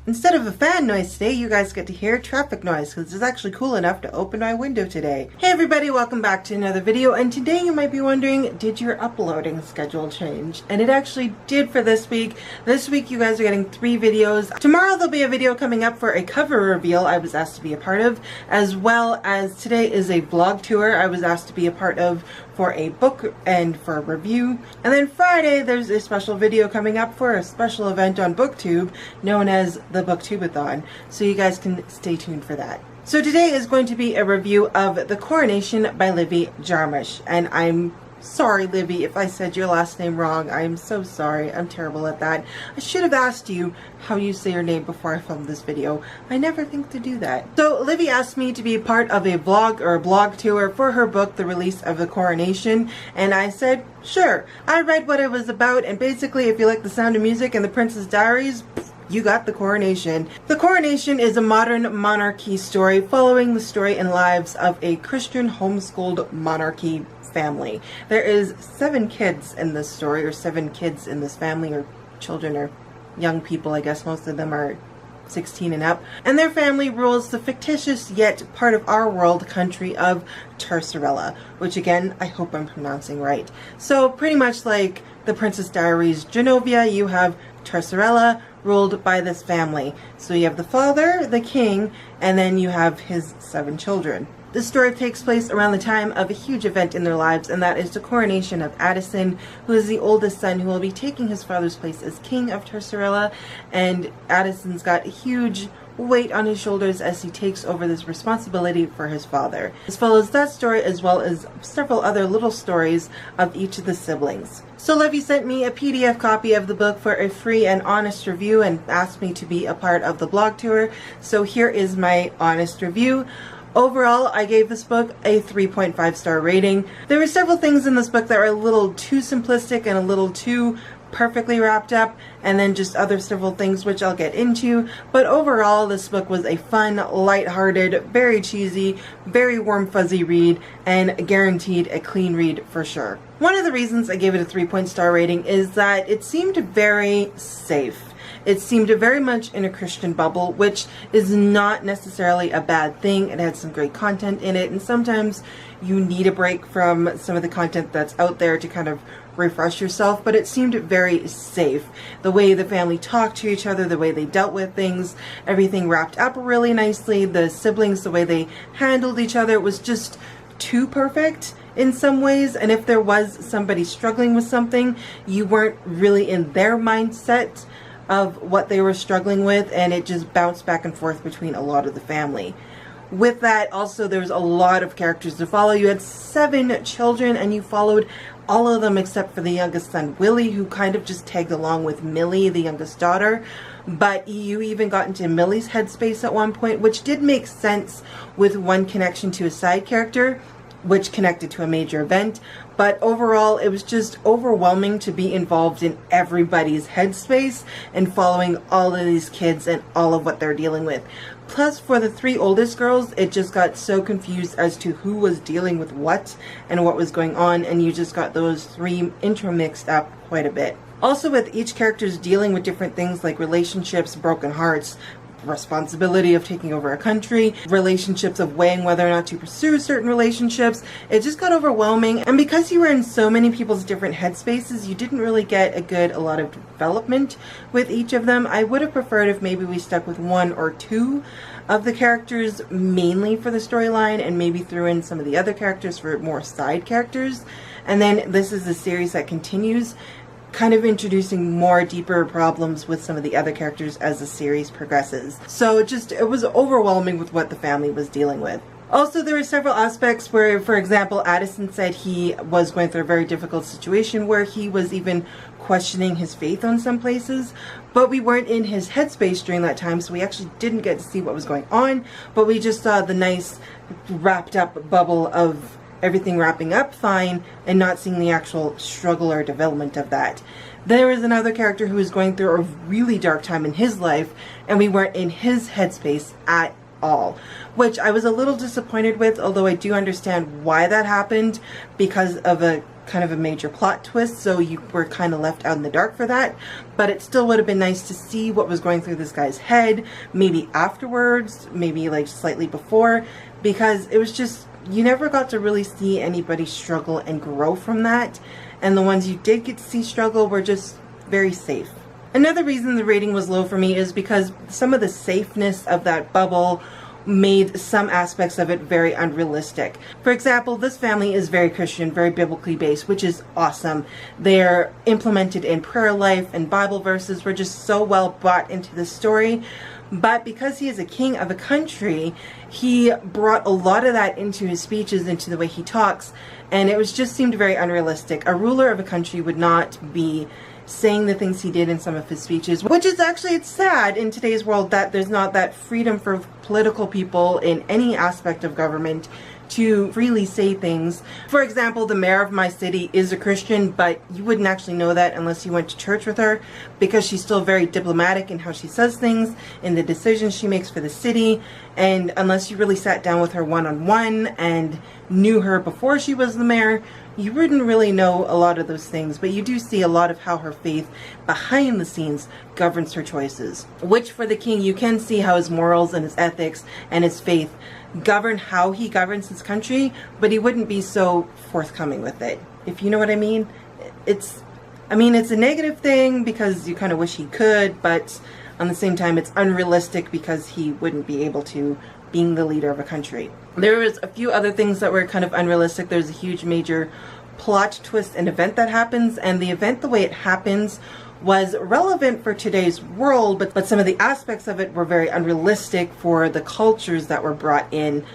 Instead of a fan noise today, you guys get to hear traffic noise because it's actually cool enough to open my window today. Hey everybody, welcome back to another video, and today you might be wondering, did your uploading schedule change? And it actually did for this week. This week you guys are getting 3 videos. Tomorrow there'll be a video coming up for a cover reveal I was asked to be a part of, as well as today is a vlog tour I was asked to be a part of for a book and for a review. And then Friday there's a special video coming up for a special event on BookTube known as the BookTubeathon, so you guys can stay tuned for that. So today is going to be a review of The Coronation by Livy Jarmusch, and I'm sorry, Livy, if I said your last name wrong. I'm so sorry. I'm terrible at that. I should have asked you how you say your name before I filmed this video. I never think to do that. So Livy asked me to be a part of a vlog or a blog tour for her book, The Release of the Coronation, and I said, sure. I read what it was about, and basically if you like The Sound of Music and The Princess Diaries, you got The Coronation. The Coronation is a modern monarchy story following the story and lives of a Christian homeschooled monarchy family. There is 7 kids in this story, or 7 kids in this family, or children, or young people. I guess most of them are 16 and up, and their family rules the fictitious yet part of our world country of Tercerella, which again I hope I'm pronouncing right. So pretty much like The Princess Diaries Genovia, you have Tercerella ruled by this family. So you have the father, the king, and then you have his 7 children. The story takes place around the time of a huge event in their lives, and that is the coronation of Addison, who is the oldest son who will be taking his father's place as king of Tercerella, and Addison's got a huge weight on his shoulders as he takes over this responsibility for his father. This follows that story as well as several other little stories of each of the siblings. So Livy sent me a PDF copy of the book for a free and honest review and asked me to be a part of the blog tour. So here is my honest review. Overall, I gave this book a 3.5 star rating. There were several things in this book that were a little too simplistic and a little too perfectly wrapped up, and then just other several things which I'll get into. But overall, this book was a fun, lighthearted, very cheesy, very warm fuzzy read, and guaranteed a clean read for sure. One of the reasons I gave it a 3 star rating is that it seemed very safe. It seemed very much in a Christian bubble, which is not necessarily a bad thing. It had some great content in it, and sometimes you need a break from some of the content that's out there to kind of refresh yourself, but it seemed very safe. The way the family talked to each other, the way they dealt with things, everything wrapped up really nicely. The siblings, the way they handled each other was just too perfect in some ways, and if there was somebody struggling with something, you weren't really in their mindset of what they were struggling with, and it just bounced back and forth between a lot of the family. With that, also, there was a lot of characters to follow. You had 7 children, and you followed all of them except for the youngest son, Willie, who kind of just tagged along with Millie, the youngest daughter. But you even got into Millie's headspace at one point, which did make sense with one connection to a side character, which connected to a major event. But overall, it was just overwhelming to be involved in everybody's headspace and following all of these kids and all of what they're dealing with. Plus, for the 3 oldest girls, it just got so confused as to who was dealing with what and what was going on, and you just got those 3 intermixed up quite a bit. Also, with each character's dealing with different things like relationships, broken hearts, responsibility of taking over a country, relationships of weighing whether or not to pursue certain relationships, it just got overwhelming. And because you were in so many people's different headspaces, you didn't really get a lot of development with each of them. I would have preferred if maybe we stuck with 1 or 2 of the characters mainly for the storyline, and maybe threw in some of the other characters for more side characters. And then this is a series that continues, kind of introducing more deeper problems with some of the other characters as the series progresses. So it was overwhelming with what the family was dealing with. Also, there were several aspects where, for example, Addison said he was going through a very difficult situation where he was even questioning his faith on some places, but we weren't in his headspace during that time, so we actually didn't get to see what was going on, but we just saw the nice wrapped up bubble of everything wrapping up fine and not seeing the actual struggle or development of that. There was another character who was going through a really dark time in his life, and we weren't in his headspace at all, which I was a little disappointed with, although I do understand why that happened because of a kind of a major plot twist, so you were kind of left out in the dark for that. But it still would have been nice to see what was going through this guy's head, maybe afterwards, maybe like slightly before, because it was just, you never got to really see anybody struggle and grow from that. And the ones you did get to see struggle were just very safe. Another reason the rating was low for me is because some of the safeness of that bubble made some aspects of it very unrealistic. For example, this family is very Christian, very biblically based, which is awesome. They're implemented in prayer life, and Bible verses were just so well brought into the story. But because he is a king of a country, he brought a lot of that into his speeches, into the way he talks, and it was just seemed very unrealistic. A ruler of a country would not be saying the things he did in some of his speeches, which is actually, it's sad in today's world that there's not that freedom for political people in any aspect of government to freely say things. For example, the mayor of my city is a Christian, but you wouldn't actually know that unless you went to church with her, because she's still very diplomatic in how she says things, in the decisions she makes for the city, and unless you really sat down with her one-on-one and knew her before she was the mayor, you wouldn't really know a lot of those things. But you do see a lot of how her faith behind the scenes governs her choices, which for the king, you can see how his morals and his ethics and his faith govern how he governs his country, but he wouldn't be so forthcoming with it, if you know what I mean. It's a negative thing because you kind of wish he could, but on the same time it's unrealistic because he wouldn't be able to, being the leader of a country. There was a few other things that were kind of unrealistic. There's a huge major plot twist and event that happens, and the event, the way it happens, was relevant for today's world, but some of the aspects of it were very unrealistic for the cultures that were brought in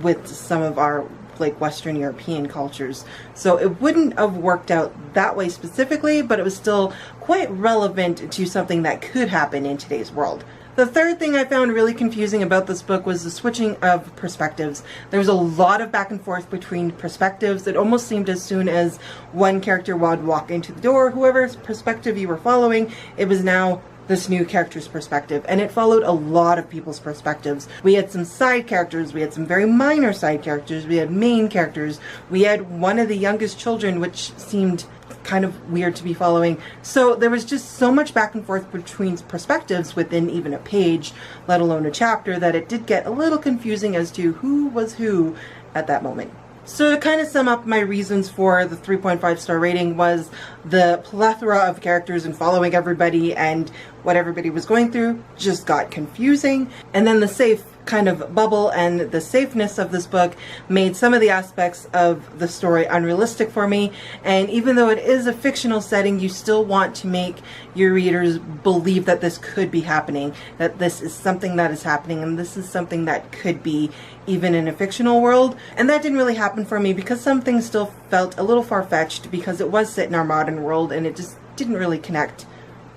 with some of our like Western European cultures. So it wouldn't have worked out that way specifically, but it was still quite relevant to something that could happen in today's world. The third thing I found really confusing about this book was the switching of perspectives. There was a lot of back and forth between perspectives. It almost seemed as soon as one character would walk into the door, whoever's perspective you were following, it was now this new character's perspective, and it followed a lot of people's perspectives. We had some side characters, we had some very minor side characters, we had main characters, we had one of the youngest children, which seemed kind of weird to be following. So there was just so much back and forth between perspectives within even a page, let alone a chapter, that it did get a little confusing as to who was who at that moment. So to kind of sum up my reasons for the 3.5 star rating was the plethora of characters and following everybody and what everybody was going through just got confusing. And then the safe kind of bubble and the safeness of this book made some of the aspects of the story unrealistic for me. And even though it is a fictional setting, you still want to make your readers believe that this could be happening, that this is something that is happening, and this is something that could be even in a fictional world. And that didn't really happen for me because some things still felt a little far-fetched because it was set in our modern world and it just didn't really connect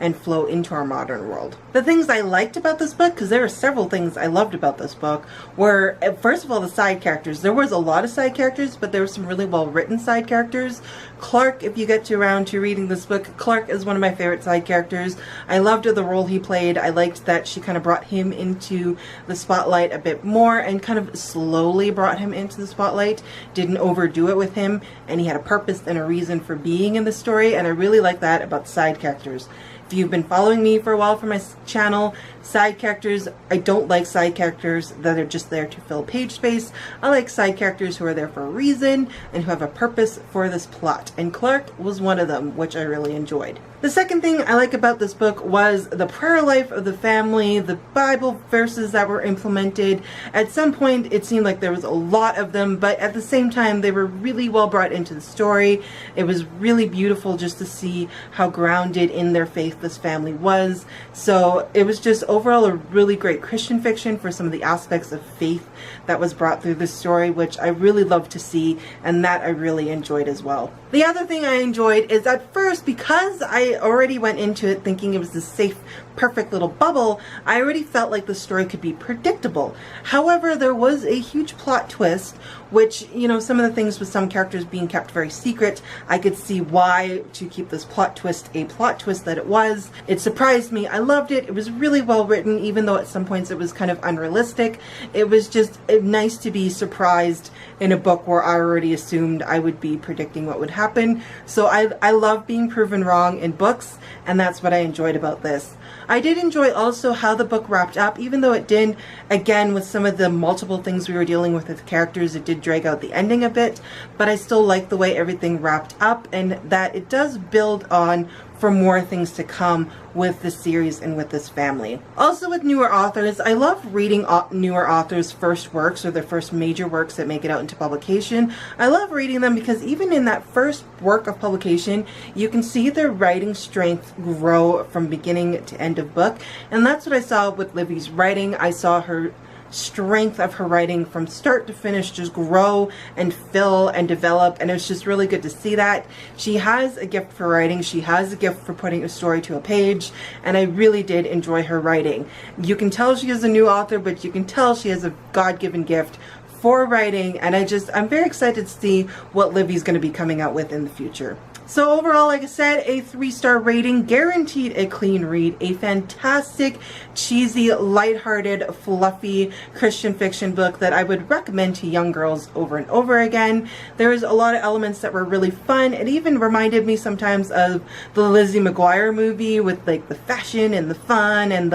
and flow into our modern world. The things I liked about this book, because there are several things I loved about this book, were, first of all, the side characters. There was a lot of side characters, but there were some really well written side characters. Clark, if you get around to reading this book, Clark is one of my favorite side characters. I loved the role he played. I liked that she kind of brought him into the spotlight a bit more and kind of slowly brought him into the spotlight, didn't overdo it with him, and he had a purpose and a reason for being in the story, and I really like that about side characters. If you've been following me for a while for my channel, side characters, I don't like side characters that are just there to fill page space. I like side characters who are there for a reason and who have a purpose for this plot. And Clark was one of them, which I really enjoyed. The second thing I like about this book was the prayer life of the family, the Bible verses that were implemented. At some point, it seemed like there was a lot of them, but at the same time, they were really well brought into the story. It was really beautiful just to see how grounded in their faith this family was. So it was just overall a really great Christian fiction for some of the aspects of faith that was brought through this story, which I really love to see, and that I really enjoyed as well. The other thing I enjoyed is at first, because I already went into it thinking it was this safe, perfect little bubble, I already felt like the story could be predictable. However, there was a huge plot twist, which, you know, some of the things with some characters being kept very secret, I could see why to keep this plot twist a plot twist that it was. It surprised me. I loved it. It was really well written, even though at some points it was kind of unrealistic. It was just nice to be surprised in a book where I already assumed I would be predicting what would happen. So I love being proven wrong in books, and that's what I enjoyed about this. I did enjoy also how the book wrapped up, even though it did, again, with some of the multiple things we were dealing with the characters, it did drag out the ending a bit, but I still like the way everything wrapped up, and that it does build on for more things to come with this series and with this family. Also with newer authors, I love reading newer authors' first works or their first major works that make it out into publication. I love reading them because even in that first work of publication, you can see their writing strength grow from beginning to end of book. And that's what I saw with Livy's writing. I saw her strength of her writing from start to finish just grow and fill and develop, and it's just really good to see that. She has a gift for writing, she has a gift for putting a story to a page, and I really did enjoy her writing. You can tell she is a new author, but you can tell she has a God-given gift for writing, and I'm very excited to see what Livy's going to be coming out with in the future. So overall, like I said, a 3-star rating, guaranteed a clean read, a fantastic, cheesy, lighthearted, fluffy Christian fiction book that I would recommend to young girls over and over again. There's a lot of elements that were really fun. It even reminded me sometimes of the Lizzie McGuire movie with like the fashion and the fun and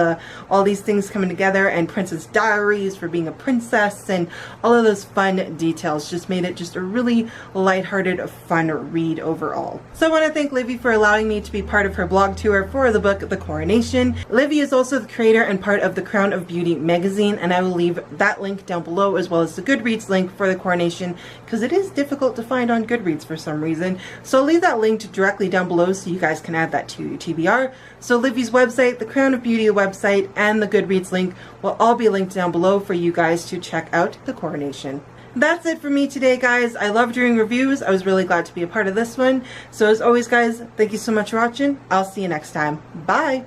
all these things coming together, and Princess Diaries for being a princess, and all of those fun details just made it just a really lighthearted, fun read overall. So I want to thank Livy for allowing me to be part of her blog tour for the book The Coronation. Livy is also the creator and part of the Crown of Beauty magazine, and I will leave that link down below as well as the Goodreads link for The Coronation, because it is difficult to find on Goodreads for some reason. So I'll leave that linked directly down below so you guys can add that to your TBR. So Livy's website, the Crown of Beauty website, and the Goodreads link will all be linked down below for you guys to check out The Coronation. That's it for me today, guys. I love doing reviews. I was really glad to be a part of this one. So as always, guys, thank you so much for watching. I'll see you next time. Bye!